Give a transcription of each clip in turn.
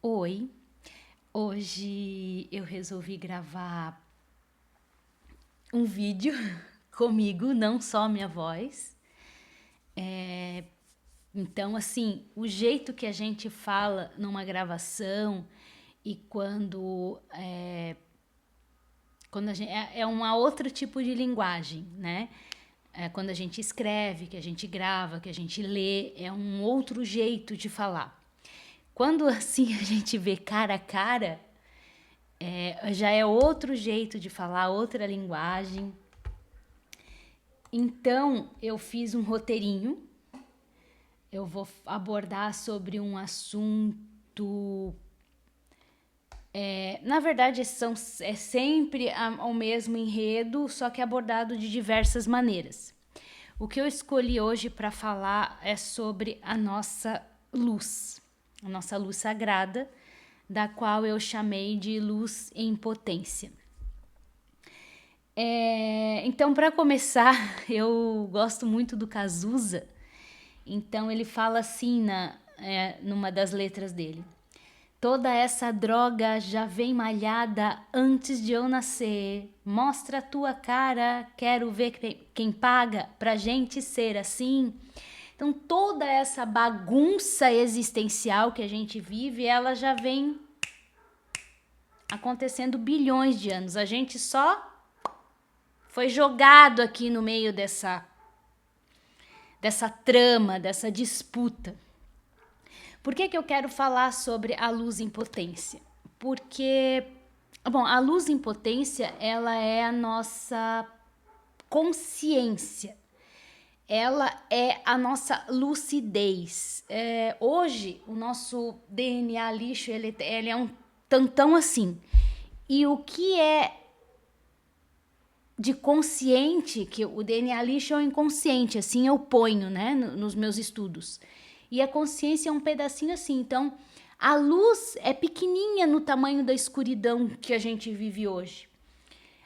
Oi, hoje eu resolvi gravar um vídeo comigo, não só minha voz. Então, assim, o jeito que a gente fala numa gravação e quando a gente, é um outro tipo de linguagem, né? Quando a gente escreve, que a gente grava, que a gente lê, é um outro jeito de falar. Quando assim a gente vê cara a cara, já é outro jeito de falar, outra linguagem. Então, eu fiz um roteirinho. Eu vou abordar sobre um assunto. Na verdade, é sempre o mesmo enredo, só que abordado de diversas maneiras. O que eu escolhi hoje para falar é sobre a nossa luz sagrada, da qual eu chamei de luz em potência. Então, para começar, eu gosto muito do Cazuza. Então, ele fala assim numa das letras dele: toda essa droga já vem malhada antes de eu nascer. Mostra a tua cara, quero ver quem paga pra gente ser assim. Então, toda essa bagunça existencial que a gente vive, ela já vem acontecendo bilhões de anos. A gente só foi jogado aqui no meio dessa trama, dessa disputa. Por que eu quero falar sobre a luz em potência? Porque, bom, a luz em potência, ela é a nossa consciência. Ela é a nossa lucidez. Hoje, o nosso DNA lixo, ele é um tantão assim. E o que é de consciente, que o DNA lixo é o inconsciente, assim eu ponho, né, nos meus estudos. E a consciência é um pedacinho assim. Então, a luz é pequenininha no tamanho da escuridão que a gente vive hoje.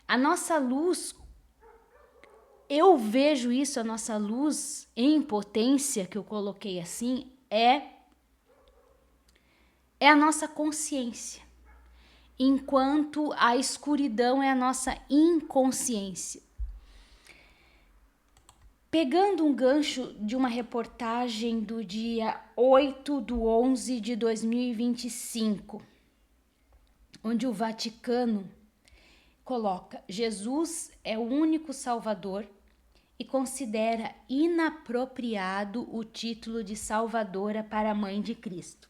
A nossa luz, eu vejo isso, a nossa luz em potência, que eu coloquei assim, é a nossa consciência. Enquanto a escuridão é a nossa inconsciência. Pegando um gancho de uma reportagem do dia 8/11/2025, onde o Vaticano coloca: Jesus é o único Salvador e considera inapropriado o título de Salvadora para a Mãe de Cristo.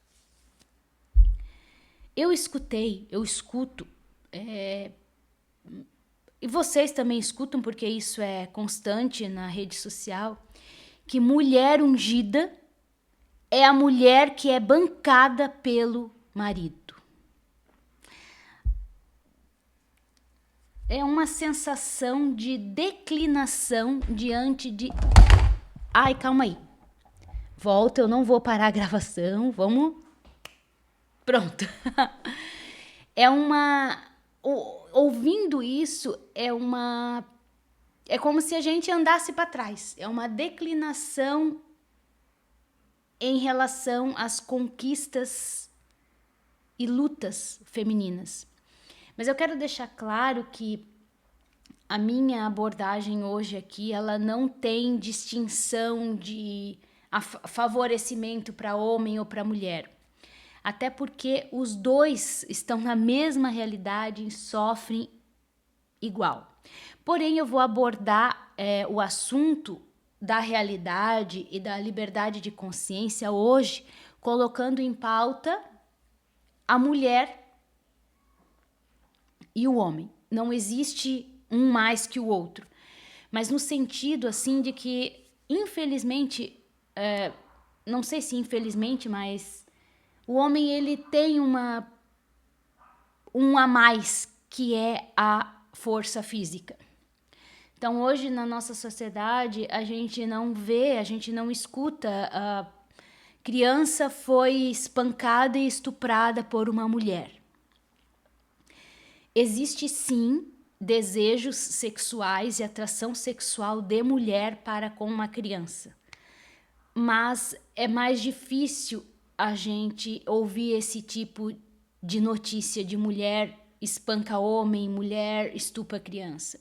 Eu escuto, e vocês também escutam, porque isso é constante na rede social, que mulher ungida é a mulher que é bancada pelo marido. É uma sensação de declinação diante de... Ai, calma aí. Volta, eu não vou parar a gravação, vamos... Pronto. Ouvindo isso, é como se a gente andasse para trás. É uma declinação em relação às conquistas e lutas femininas. Mas eu quero deixar claro que a minha abordagem hoje aqui, ela não tem distinção de favorecimento para homem ou para mulher. Até porque os dois estão na mesma realidade e sofrem igual. Porém, eu vou abordar o assunto da realidade e da liberdade de consciência hoje, colocando em pauta a mulher e o homem. Não existe um mais que o outro. Mas no sentido, assim, de que, infelizmente, não sei se infelizmente, mas o homem, ele tem um a mais, que é a força física. Então, hoje, na nossa sociedade, a gente não vê, a gente não escuta a criança foi espancada e estuprada por uma mulher. Existe, sim, desejos sexuais e atração sexual de mulher para com uma criança. Mas é mais difícil a gente ouvir esse tipo de notícia de mulher espanca homem, mulher estupra criança.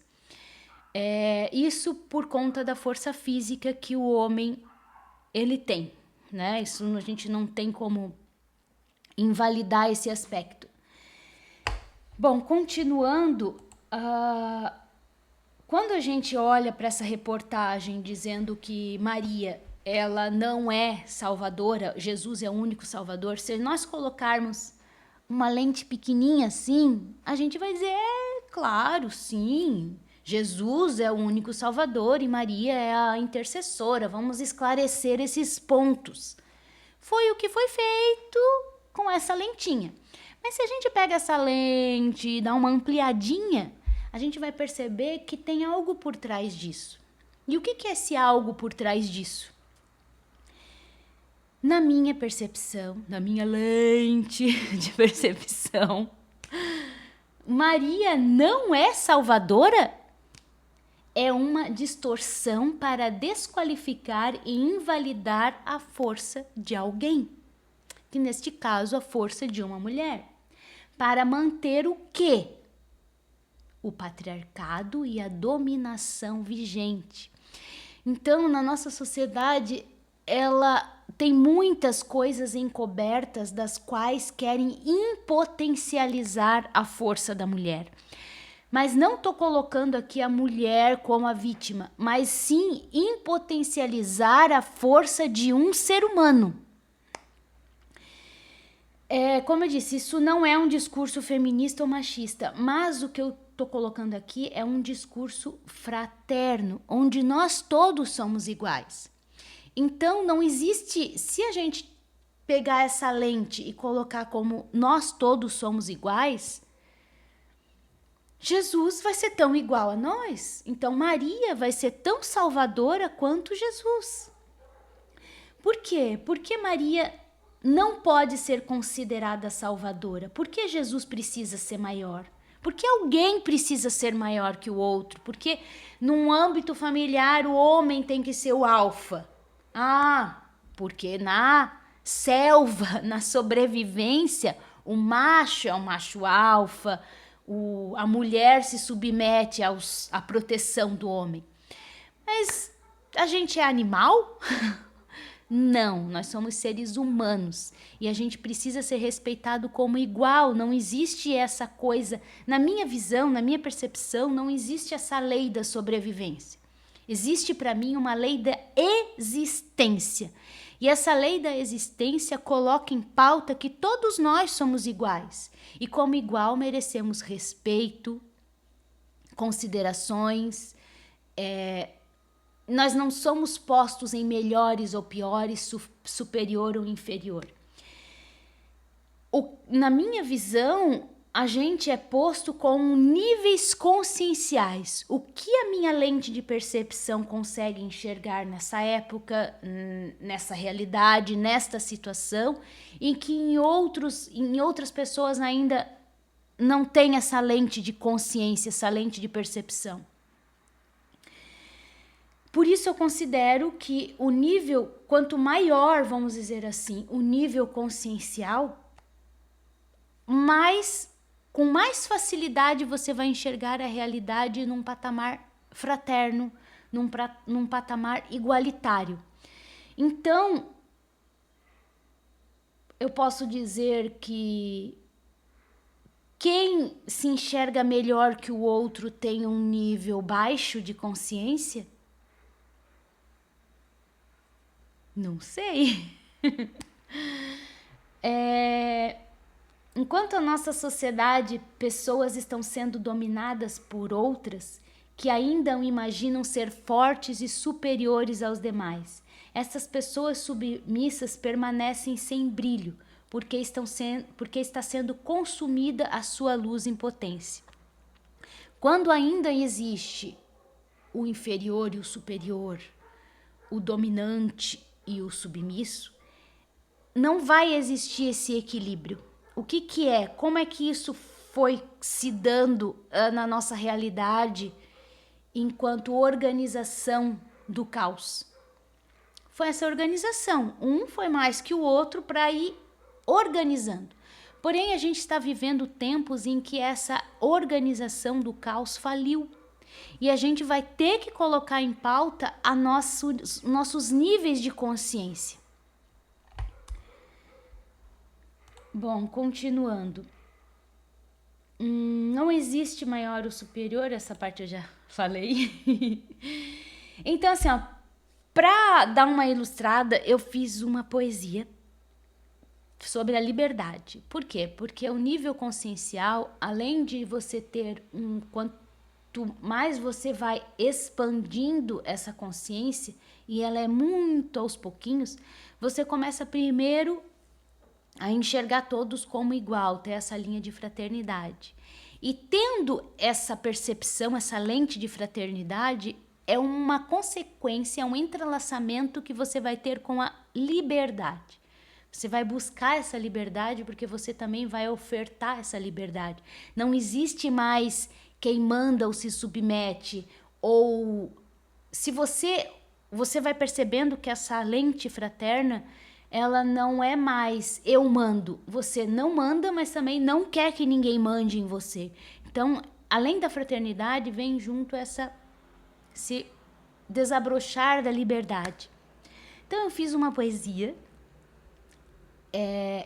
Isso por conta da força física que o homem ele tem, né? Isso a gente não tem como invalidar esse aspecto. Bom, continuando, quando a gente olha para essa reportagem dizendo que Maria, ela não é salvadora, Jesus é o único salvador, se nós colocarmos uma lente pequenininha assim, a gente vai dizer, claro, sim, Jesus é o único salvador e Maria é a intercessora, vamos esclarecer esses pontos. Foi o que foi feito com essa lentinha. Mas se a gente pega essa lente e dá uma ampliadinha, a gente vai perceber que tem algo por trás disso. E o que é esse algo por trás disso? Na minha percepção, na minha lente de percepção, Maria não é salvadora? É uma distorção para desqualificar e invalidar a força de alguém, que neste caso a força de uma mulher, para manter o quê? O patriarcado e a dominação vigente. Então, na nossa sociedade, ela tem muitas coisas encobertas das quais querem impotencializar a força da mulher. Mas não estou colocando aqui a mulher como a vítima, mas sim impotencializar a força de um ser humano. Como eu disse, isso não é um discurso feminista ou machista, mas o que eu estou colocando aqui é um discurso fraterno, onde nós todos somos iguais. Então, não existe, se a gente pegar essa lente e colocar como nós todos somos iguais, Jesus vai ser tão igual a nós. Então, Maria vai ser tão salvadora quanto Jesus. Por quê? Porque Maria não pode ser considerada salvadora. Por que Jesus precisa ser maior? Porque alguém precisa ser maior que o outro. Porque num âmbito familiar o homem tem que ser o alfa. Porque na selva, na sobrevivência, o macho é o macho alfa, a mulher se submete à proteção do homem. Mas a gente é animal? Não, nós somos seres humanos e a gente precisa ser respeitado como igual. Não existe essa coisa, na minha visão, na minha percepção, não existe essa lei da sobrevivência. Existe para mim uma lei da existência. E essa lei da existência coloca em pauta que todos nós somos iguais. E como igual merecemos respeito, considerações, nós não somos postos em melhores ou piores, superior ou inferior. Na minha visão, a gente é posto com níveis conscienciais. O que a minha lente de percepção consegue enxergar nessa época, nessa realidade, nesta situação, em que em outras pessoas ainda não tem essa lente de consciência, essa lente de percepção. Por isso eu considero que o nível, quanto maior, vamos dizer assim, o nível consciencial, com mais facilidade você vai enxergar a realidade num patamar fraterno, num patamar igualitário. Então, eu posso dizer que quem se enxerga melhor que o outro tem um nível baixo de consciência? Não sei. Enquanto a nossa sociedade, pessoas estão sendo dominadas por outras que ainda imaginam ser fortes e superiores aos demais. Essas pessoas submissas permanecem sem brilho, porque está sendo consumida a sua luz em potência. Quando ainda existe o inferior e o superior, o dominante e o submisso, não vai existir esse equilíbrio. O que é? Como é que isso foi se dando na nossa realidade enquanto organização do caos? foi essa organização. Um foi mais que o outro para ir organizando. Porém, a gente está vivendo tempos em que essa organização do caos faliu. E a gente vai ter que colocar em pauta nossos níveis de consciência. Bom, continuando. Não existe maior ou superior, essa parte eu já falei. Então, assim, ó, para dar uma ilustrada, eu fiz uma poesia sobre a liberdade. Por quê? Porque o nível consciencial, além de você ter quanto mais você vai expandindo essa consciência, e ela é muito aos pouquinhos, você começa primeiro a enxergar todos como igual, ter essa linha de fraternidade. E tendo essa percepção, essa lente de fraternidade, é uma consequência, é um entrelaçamento que você vai ter com a liberdade. Você vai buscar essa liberdade porque você também vai ofertar essa liberdade. Não existe mais quem manda ou se submete, ou se você vai percebendo que essa lente fraterna, ela não é mais eu mando. Você não manda, mas também não quer que ninguém mande em você. Então, além da fraternidade, vem junto se desabrochar da liberdade. Então, eu fiz uma poesia.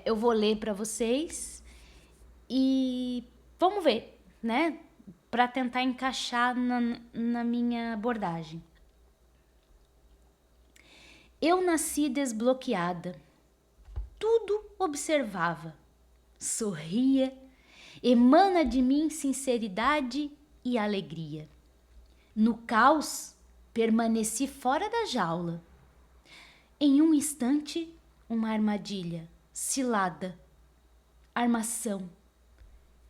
Eu vou ler para vocês e vamos ver, né? Para tentar encaixar na minha abordagem. Eu nasci desbloqueada, tudo observava, sorria, emana de mim sinceridade e alegria. No caos, permaneci fora da jaula. Em um instante, uma armadilha, cilada, armação,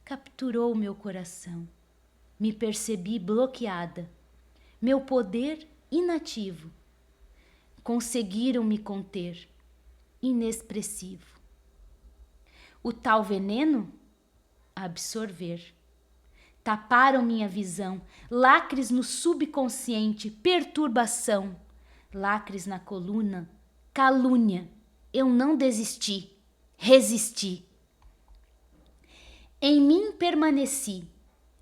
capturou meu coração. Me percebi bloqueada, meu poder inativo. Conseguiram me conter, inexpressivo. O tal veneno? Absorver. Taparam minha visão, lacres no subconsciente, perturbação. Lacres na coluna, calúnia. Eu não desisti, resisti. Em mim permaneci,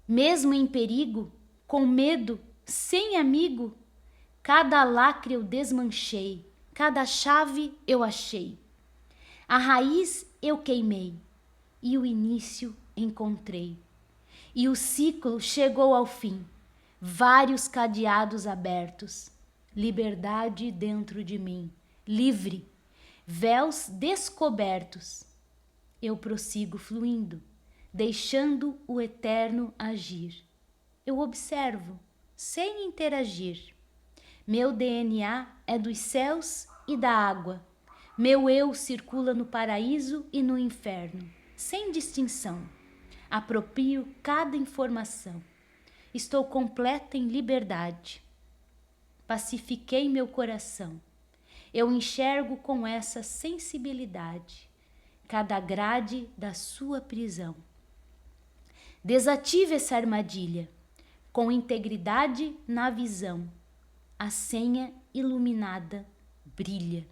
mesmo em perigo, com medo, sem amigo. Cada lacre eu desmanchei, cada chave eu achei. A raiz eu queimei e o início encontrei. E o ciclo chegou ao fim, vários cadeados abertos. Liberdade dentro de mim, livre, véus descobertos. Eu prossigo fluindo, deixando o eterno agir. Eu observo, sem interagir. Meu DNA é dos céus e da água. Meu eu circula no paraíso e no inferno, sem distinção. Aproprio cada informação. Estou completa em liberdade. Pacifiquei meu coração. Eu enxergo com essa sensibilidade cada grade da sua prisão. Desative essa armadilha, com integridade na visão. A senha iluminada brilha.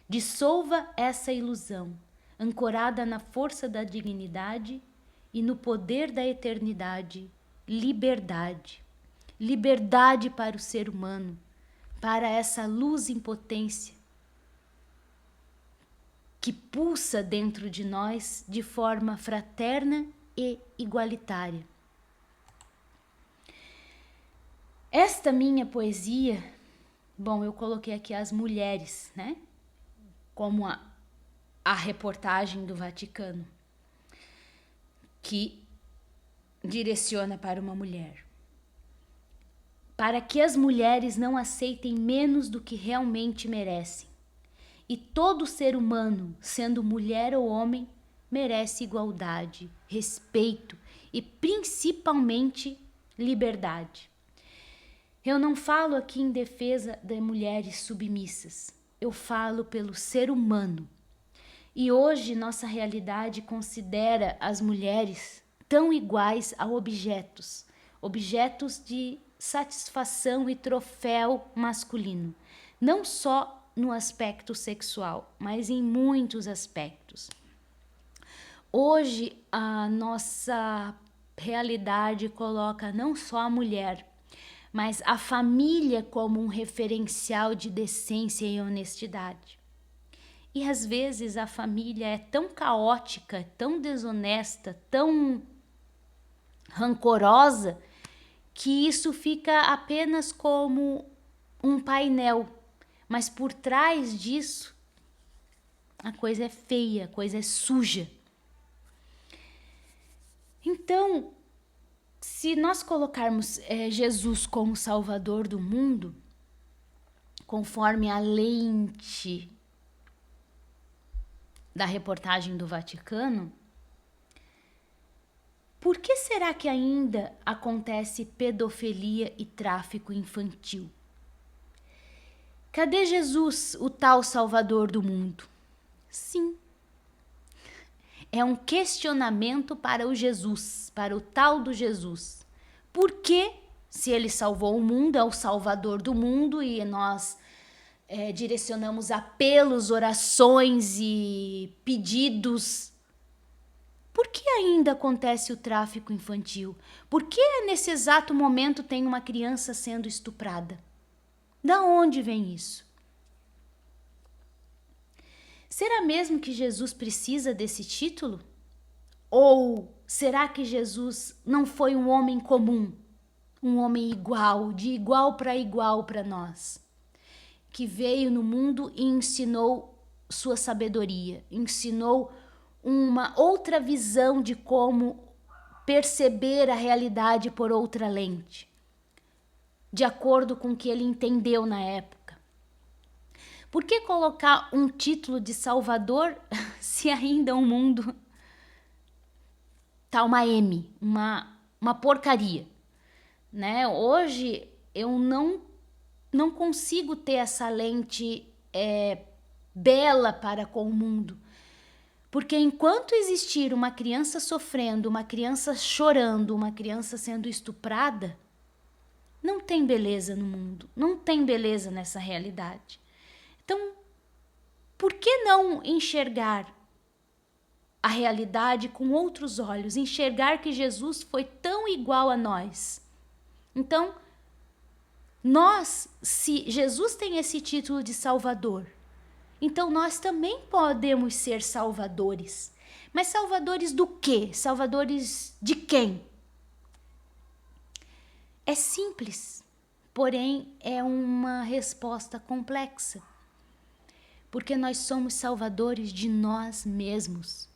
Dissolva essa ilusão, ancorada na força da dignidade e no poder da eternidade. Liberdade. Liberdade para o ser humano, para essa luz em potência que pulsa dentro de nós de forma fraterna e igualitária. Esta minha poesia, bom, eu coloquei aqui as mulheres, né? Como a reportagem do Vaticano, que direciona para uma mulher. Para que as mulheres não aceitem menos do que realmente merecem. E todo ser humano, sendo mulher ou homem, merece igualdade, respeito e principalmente liberdade. Eu não falo aqui em defesa de mulheres submissas. Eu falo pelo ser humano. E hoje nossa realidade considera as mulheres tão iguais a objetos de satisfação e troféu masculino. não só no aspecto sexual, mas em muitos aspectos. Hoje, a nossa realidade coloca não só a mulher, mas a família como um referencial de decência e honestidade. E às vezes a família é tão caótica, tão desonesta, tão rancorosa, que isso fica apenas como um painel. Mas por trás disso, a coisa é feia, a coisa é suja. Então, se nós colocarmos Jesus como Salvador do mundo, conforme a lente da reportagem do Vaticano, por que será que ainda acontece pedofilia e tráfico infantil? Cadê Jesus, o tal Salvador do mundo? Sim. É um questionamento para o Jesus, para o tal do Jesus. Por que, se ele salvou o mundo, é o Salvador do mundo e nós direcionamos apelos, orações e pedidos, por que ainda acontece o tráfico infantil? Por que nesse exato momento tem uma criança sendo estuprada? Da onde vem isso? Será mesmo que Jesus precisa desse título? Ou será que Jesus não foi um homem comum, um homem igual, de igual para nós, que veio no mundo e ensinou sua sabedoria, ensinou uma outra visão de como perceber a realidade por outra lente, de acordo com o que ele entendeu na época? Por que colocar um título de Salvador se ainda o mundo tá uma M, uma porcaria, né? Hoje eu não consigo ter essa lente bela para com o mundo, porque enquanto existir uma criança sofrendo, uma criança chorando, uma criança sendo estuprada, não tem beleza no mundo, não tem beleza nessa realidade. Então, por que não enxergar a realidade com outros olhos, enxergar que Jesus foi tão igual a nós? Então, se Jesus tem esse título de Salvador, então nós também podemos ser salvadores. Mas salvadores do quê? Salvadores de quem? É simples, porém é uma resposta complexa. Porque nós somos salvadores de nós mesmos.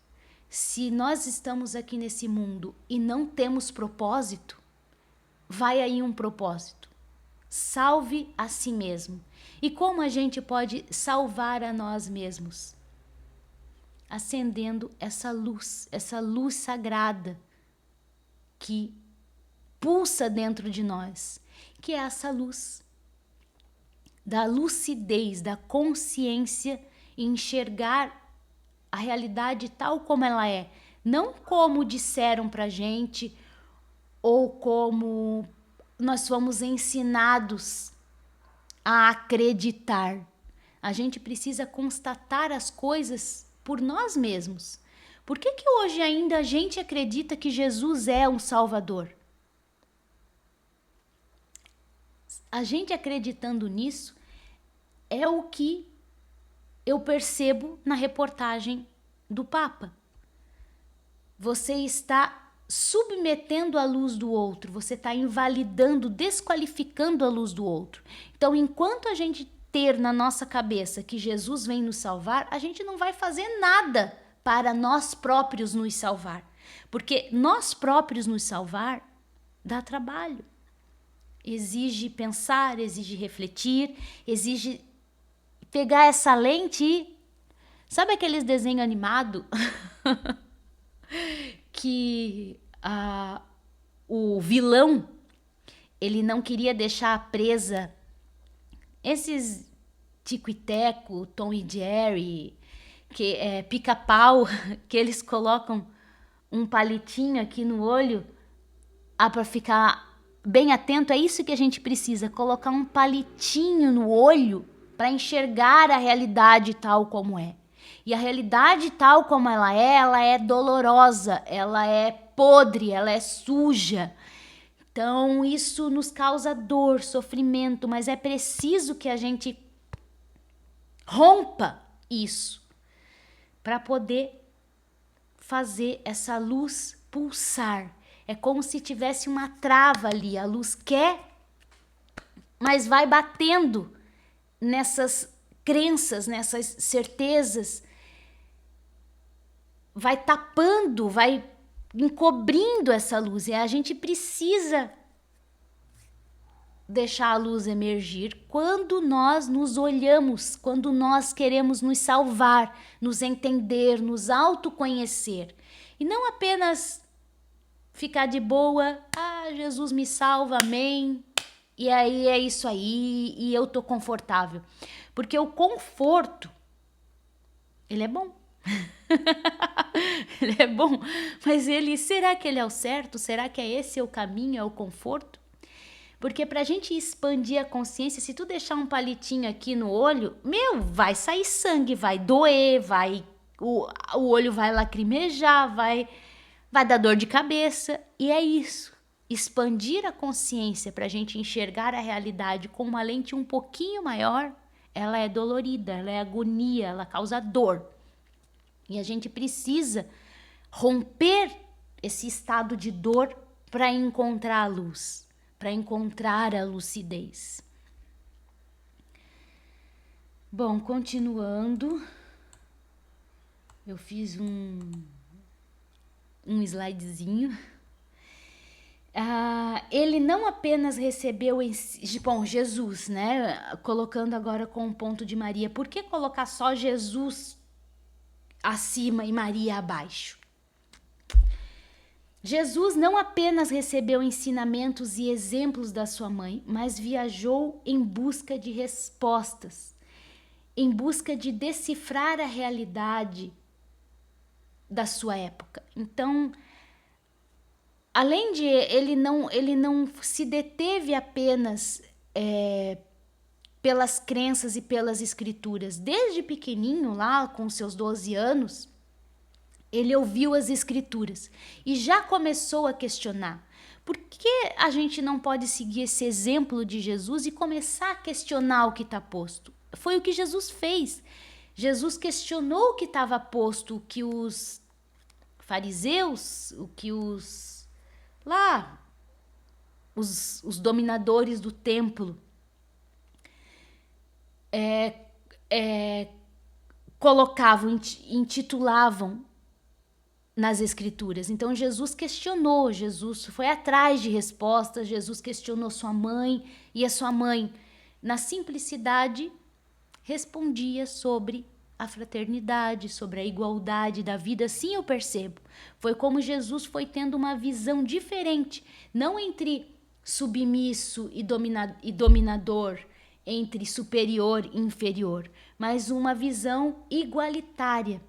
Se nós estamos aqui nesse mundo e não temos propósito, vai aí um propósito. Salve a si mesmo. E como a gente pode salvar a nós mesmos? Acendendo essa luz sagrada que pulsa dentro de nós, que é essa luz da lucidez, da consciência e enxergar a realidade tal como ela é, não como disseram pra gente ou como nós fomos ensinados a acreditar. A gente precisa constatar as coisas por nós mesmos. Por que hoje ainda a gente acredita que Jesus é um Salvador? A gente acreditando nisso é o que eu percebo na reportagem do Papa. Você está submetendo a luz do outro, você está invalidando, desqualificando a luz do outro. Então, enquanto a gente ter na nossa cabeça que Jesus vem nos salvar, a gente não vai fazer nada para nós próprios nos salvar. Porque nós próprios nos salvar dá trabalho. Exige pensar, exige refletir, exige pegar essa lente e... Sabe aqueles desenhos animados que o vilão, ele não queria deixar presa esses Tico e Teco, Tom e Jerry, que é Pica-Pau, que eles colocam um palitinho aqui no olho para ficar bem atento? É isso que a gente precisa, colocar um palitinho no olho para enxergar a realidade tal como é. E a realidade tal como ela é dolorosa, ela é podre, ela é suja. Então isso nos causa dor, sofrimento, mas é preciso que a gente rompa isso para poder fazer essa luz pulsar. É como se tivesse uma trava ali, a luz quer, mas vai batendo nessas crenças, nessas certezas, vai tapando, vai encobrindo essa luz. E a gente precisa deixar a luz emergir quando nós nos olhamos, quando nós queremos nos salvar, nos entender, nos autoconhecer. E não apenas ficar de boa, Jesus me salva, amém. E aí é isso aí, e eu tô confortável. Porque o conforto, ele é bom. Ele é bom, mas será que ele é o certo? Será que é esse o caminho, é o conforto? Porque pra gente expandir a consciência, se tu deixar um palitinho aqui no olho, vai sair sangue, vai doer, o olho vai lacrimejar, vai dar dor de cabeça. E é isso. Expandir a consciência pra gente enxergar a realidade com uma lente um pouquinho maior, ela é dolorida, ela é agonia, ela causa dor. E a gente precisa romper esse estado de dor para encontrar a luz, para encontrar a lucidez. Bom, continuando, eu fiz um slidezinho. Ele não apenas recebeu, Jesus, né? Colocando agora com o ponto de Maria. Por que colocar só Jesus acima e Maria abaixo? Jesus não apenas recebeu ensinamentos e exemplos da sua mãe, mas viajou em busca de respostas, em busca de decifrar a realidade da sua época. Então, além de ele não se deteve apenas pelas crenças e pelas escrituras. Desde pequenininho, lá com seus 12 anos, ele ouviu as escrituras e já começou a questionar. Por que a gente não pode seguir esse exemplo de Jesus e começar a questionar o que está posto? Foi o que Jesus fez. Jesus questionou o que estava posto, o que os fariseus, o que os dominadores do templo colocavam, intitulavam nas escrituras. Então Jesus questionou, Jesus foi atrás de respostas, Jesus questionou sua mãe, e a sua mãe, na simplicidade, respondia sobre a fraternidade, sobre a igualdade da vida. Sim, eu percebo. Foi como Jesus foi tendo uma visão diferente, não entre submisso e dominador, entre superior e inferior, mas uma visão igualitária.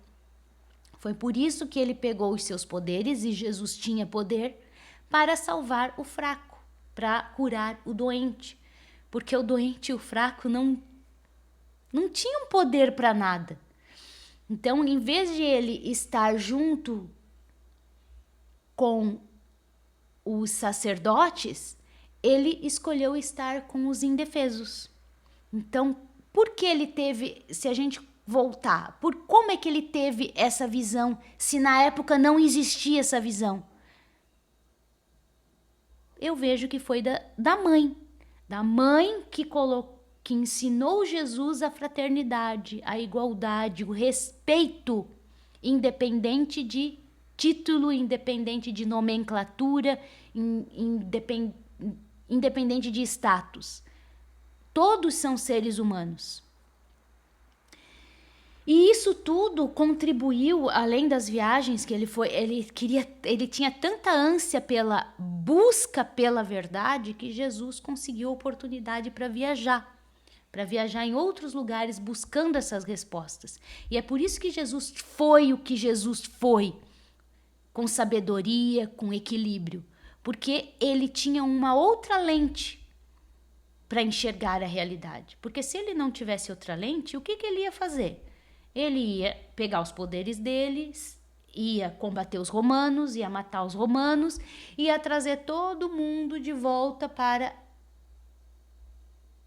Foi por isso que ele pegou os seus poderes, e Jesus tinha poder, para salvar o fraco, para curar o doente. Porque o doente e o fraco não tinham poder para nada. Então, em vez de ele estar junto com os sacerdotes, ele escolheu estar com os indefesos. Então, por que ele teve, se a gente voltar, como é que ele teve essa visão, se na época não existia essa visão? Eu vejo que foi da mãe que ensinou Jesus a fraternidade, a igualdade, o respeito, independente de título, independente de nomenclatura, independente de status. Todos são seres humanos. E isso tudo contribuiu, além das viagens que ele tinha tanta ânsia pela busca pela verdade, que Jesus conseguiu oportunidade para viajar em outros lugares buscando essas respostas. E é por isso que Jesus foi o que Jesus foi, com sabedoria, com equilíbrio, porque ele tinha uma outra lente para enxergar a realidade. Porque se ele não tivesse outra lente, o que ele ia fazer? Ele ia pegar os poderes deles, ia combater os romanos, ia matar os romanos, ia trazer todo mundo de volta para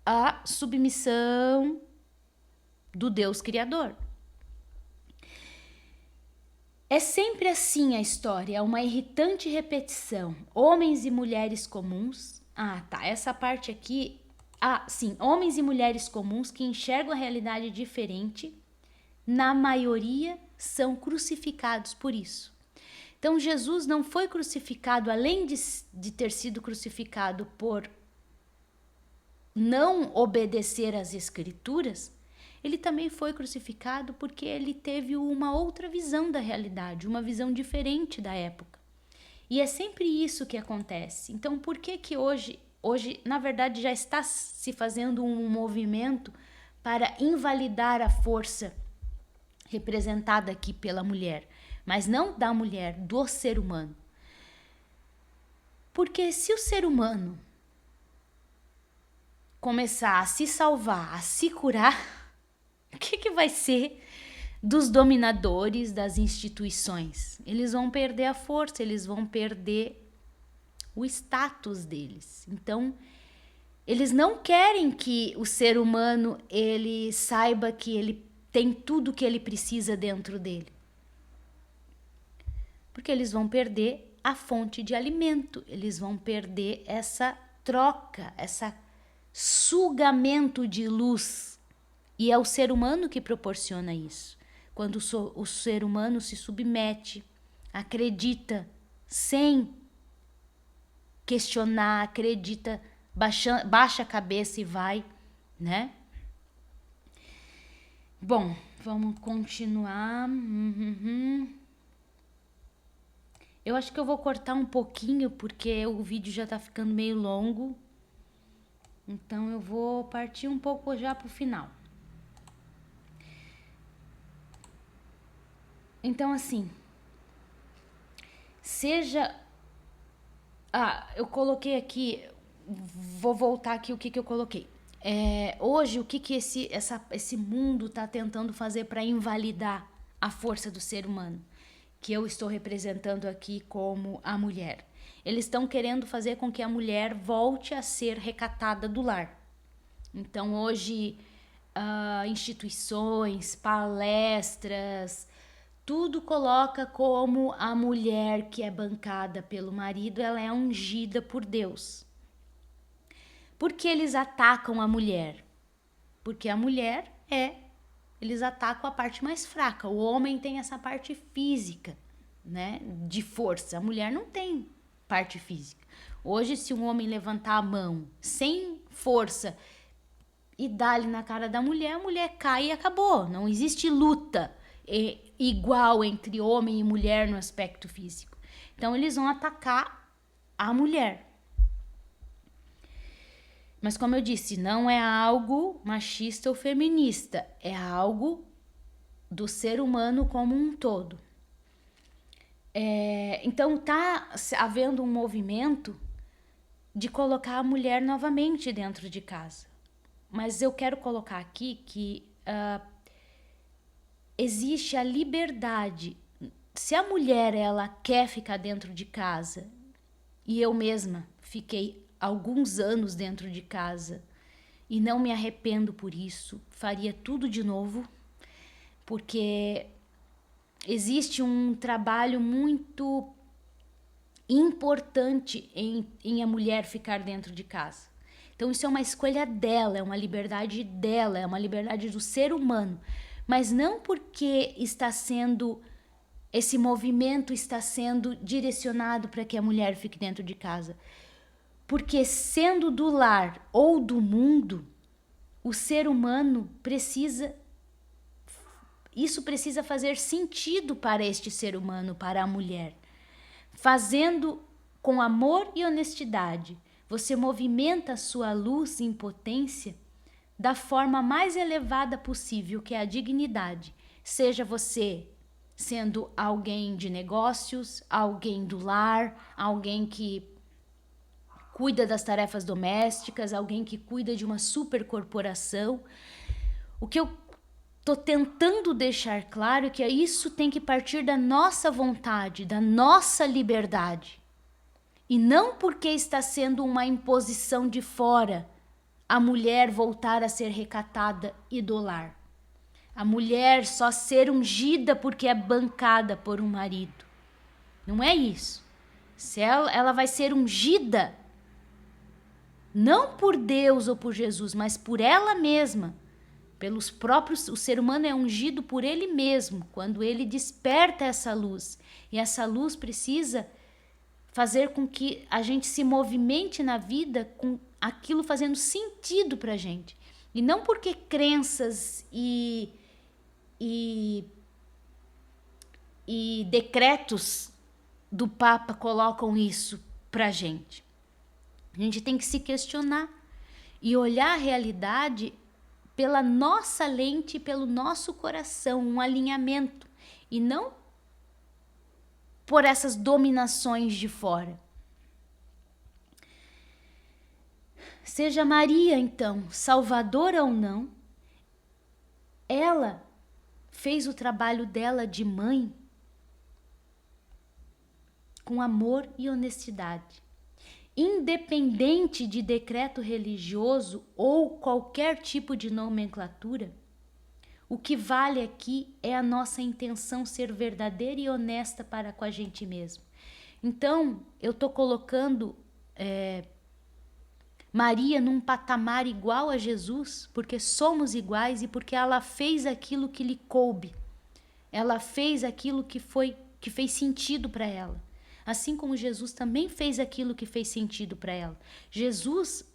a submissão do Deus Criador. É sempre assim a história, é uma irritante repetição. Homens e mulheres comuns. Essa parte aqui. Sim, homens e mulheres comuns que enxergam a realidade diferente, na maioria são crucificados por isso. Então, Jesus não foi crucificado, além de ter sido crucificado por não obedecer às Escrituras, ele também foi crucificado porque ele teve uma outra visão da realidade, uma visão diferente da época. E é sempre isso que acontece. Então, por que hoje, na verdade, já está se fazendo um movimento para invalidar a força representada aqui pela mulher, mas não da mulher, do ser humano? Porque se o ser humano começar a se salvar, a se curar, o que vai ser dos dominadores das instituições? Eles vão perder a força, eles vão perder o status deles. Então, eles não querem que o ser humano ele saiba que ele tem tudo que ele precisa dentro dele. Porque eles vão perder a fonte de alimento, eles vão perder essa troca, essa sugamento de luz. E é o ser humano que proporciona isso. Quando o ser humano se submete, acredita sem questionar, acredita, baixa a cabeça e vai, né? Bom, vamos continuar. Eu acho que eu vou cortar um pouquinho porque o vídeo já tá ficando meio longo. Então eu vou partir um pouco já pro final. Então, assim, eu coloquei aqui, vou voltar aqui o que eu coloquei. Hoje, o que esse mundo está tentando fazer para invalidar a força do ser humano, que eu estou representando aqui como a mulher? Eles estão querendo fazer com que a mulher volte a ser recatada do lar. Então, hoje, instituições, palestras, tudo coloca como a mulher que é bancada pelo marido, ela é ungida por Deus. Por que eles atacam a mulher? Porque a mulher eles atacam a parte mais fraca. O homem tem essa parte física, né, de força. A mulher não tem parte física. Hoje, se um homem levantar a mão sem força e dar-lhe na cara da mulher, a mulher cai e acabou. Não existe luta igual entre homem e mulher no aspecto físico. Então, eles vão atacar a mulher. Mas, como eu disse, não é algo machista ou feminista. É algo do ser humano como um todo. Então, tá havendo um movimento de colocar a mulher novamente dentro de casa. Mas eu quero colocar aqui que existe a liberdade. Se a mulher ela quer ficar dentro de casa, e eu mesma fiquei alguns anos dentro de casa e não me arrependo por isso, faria tudo de novo, porque existe um trabalho muito importante em a mulher ficar dentro de casa. Então isso é uma escolha dela, é uma liberdade dela, é uma liberdade do ser humano, mas não porque esse movimento está sendo direcionado para que a mulher fique dentro de casa. Porque sendo do lar ou do mundo, o ser humano isso precisa fazer sentido para este ser humano, para a mulher. Fazendo com amor e honestidade, você movimenta a sua luz em potência da forma mais elevada possível, que é a dignidade. Seja você sendo alguém de negócios, alguém do lar, alguém que cuida das tarefas domésticas, alguém que cuida de uma supercorporação. O que eu tô tentando deixar claro é que isso tem que partir da nossa vontade, da nossa liberdade. E não porque está sendo uma imposição de fora a mulher voltar a ser recatada e do lar. A mulher só ser ungida porque é bancada por um marido. Não é isso. Se ela vai ser ungida não por Deus ou por Jesus, mas por ela mesma. Pelos próprios, o ser humano é ungido por ele mesmo, quando ele desperta essa luz. E essa luz precisa fazer com que a gente se movimente na vida com aquilo fazendo sentido pra gente. E não porque crenças e decretos do Papa colocam isso pra gente. A gente tem que se questionar e olhar a realidade pela nossa lente, pelo nosso coração, um alinhamento, e não por essas dominações de fora. Seja Maria, então, salvadora ou não, ela fez o trabalho dela de mãe com amor e honestidade. Independente de decreto religioso ou qualquer tipo de nomenclatura, o que vale aqui é a nossa intenção ser verdadeira e honesta para com a gente mesmo. Então, eu estou colocando Maria num patamar igual a Jesus, porque somos iguais e porque ela fez aquilo que lhe coube. Ela fez aquilo que fez sentido para ela. Assim como Jesus também fez aquilo que fez sentido para ela. Jesus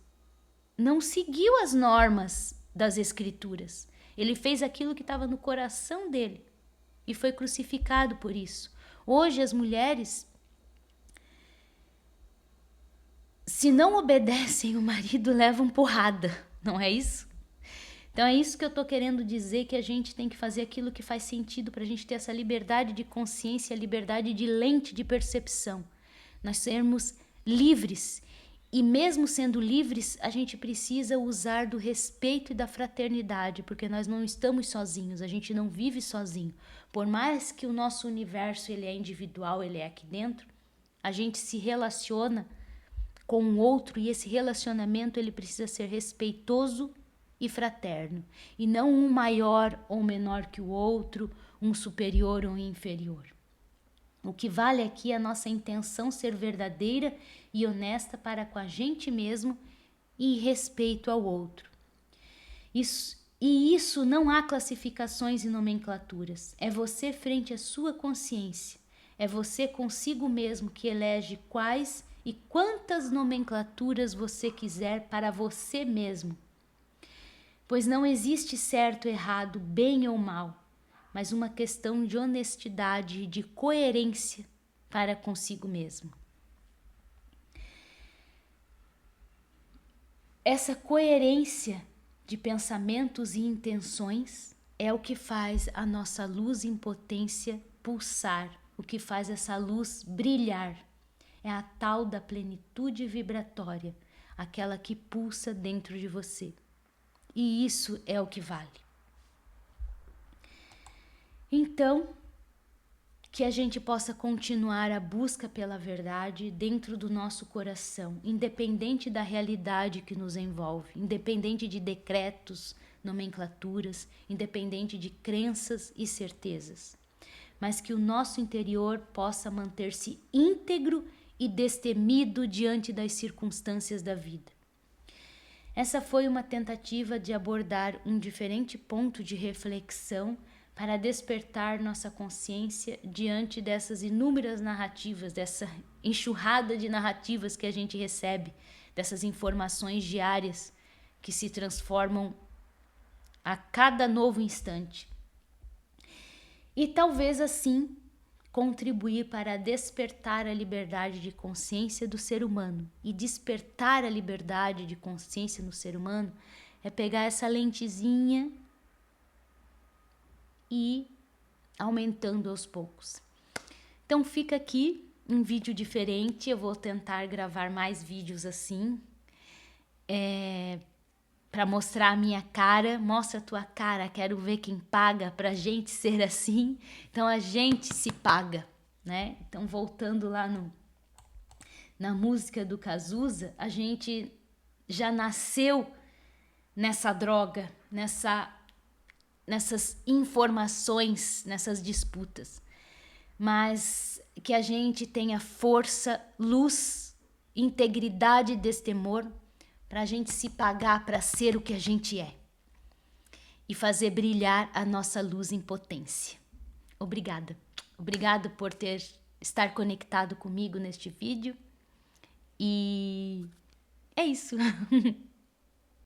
não seguiu as normas das Escrituras. Ele fez aquilo que estava no coração dele e foi crucificado por isso. Hoje as mulheres, se não obedecem o marido, levam porrada, não é isso? Então é isso que eu estou querendo dizer, que a gente tem que fazer aquilo que faz sentido para a gente ter essa liberdade de consciência, liberdade de lente de percepção. Nós sermos livres. E mesmo sendo livres, a gente precisa usar do respeito e da fraternidade, porque nós não estamos sozinhos, a gente não vive sozinho. Por mais que o nosso universo ele é individual, ele é aqui dentro, a gente se relaciona com o outro e esse relacionamento ele precisa ser respeitoso e fraterno, e não um maior ou menor que o outro, um superior ou inferior. O que vale aqui é a nossa intenção ser verdadeira e honesta para com a gente mesmo e respeito ao outro. Isso não há classificações e nomenclaturas. É você frente à sua consciência. É você consigo mesmo que elege quais e quantas nomenclaturas você quiser para você mesmo. Pois não existe certo, errado, bem ou mal, mas uma questão de honestidade e de coerência para consigo mesmo. Essa coerência de pensamentos e intenções é o que faz a nossa luz em potência pulsar, o que faz essa luz brilhar. É a tal da plenitude vibratória, aquela que pulsa dentro de você. E isso é o que vale. Então, que a gente possa continuar a busca pela verdade dentro do nosso coração, independente da realidade que nos envolve, independente de decretos, nomenclaturas, independente de crenças e certezas, mas que o nosso interior possa manter-se íntegro e destemido diante das circunstâncias da vida. Essa foi uma tentativa de abordar um diferente ponto de reflexão para despertar nossa consciência diante dessas inúmeras narrativas, dessa enxurrada de narrativas que a gente recebe, dessas informações diárias que se transformam a cada novo instante. E talvez assim contribuir para despertar a liberdade de consciência do ser humano. E despertar a liberdade de consciência no ser humano é pegar essa lentezinha e ir aumentando aos poucos. Então fica aqui um vídeo diferente. Eu vou tentar gravar mais vídeos assim, para mostrar a minha cara. Mostra a tua cara, quero ver quem paga pra gente ser assim. Então a gente se paga, né? Então voltando lá na música do Cazuza, a gente já nasceu nessa droga, nessas informações, nessas disputas. Mas que a gente tenha força, luz, integridade e destemor para a gente se pagar para ser o que a gente é e fazer brilhar a nossa luz em potência. Obrigada. Obrigado por estar conectado comigo neste vídeo. E é isso.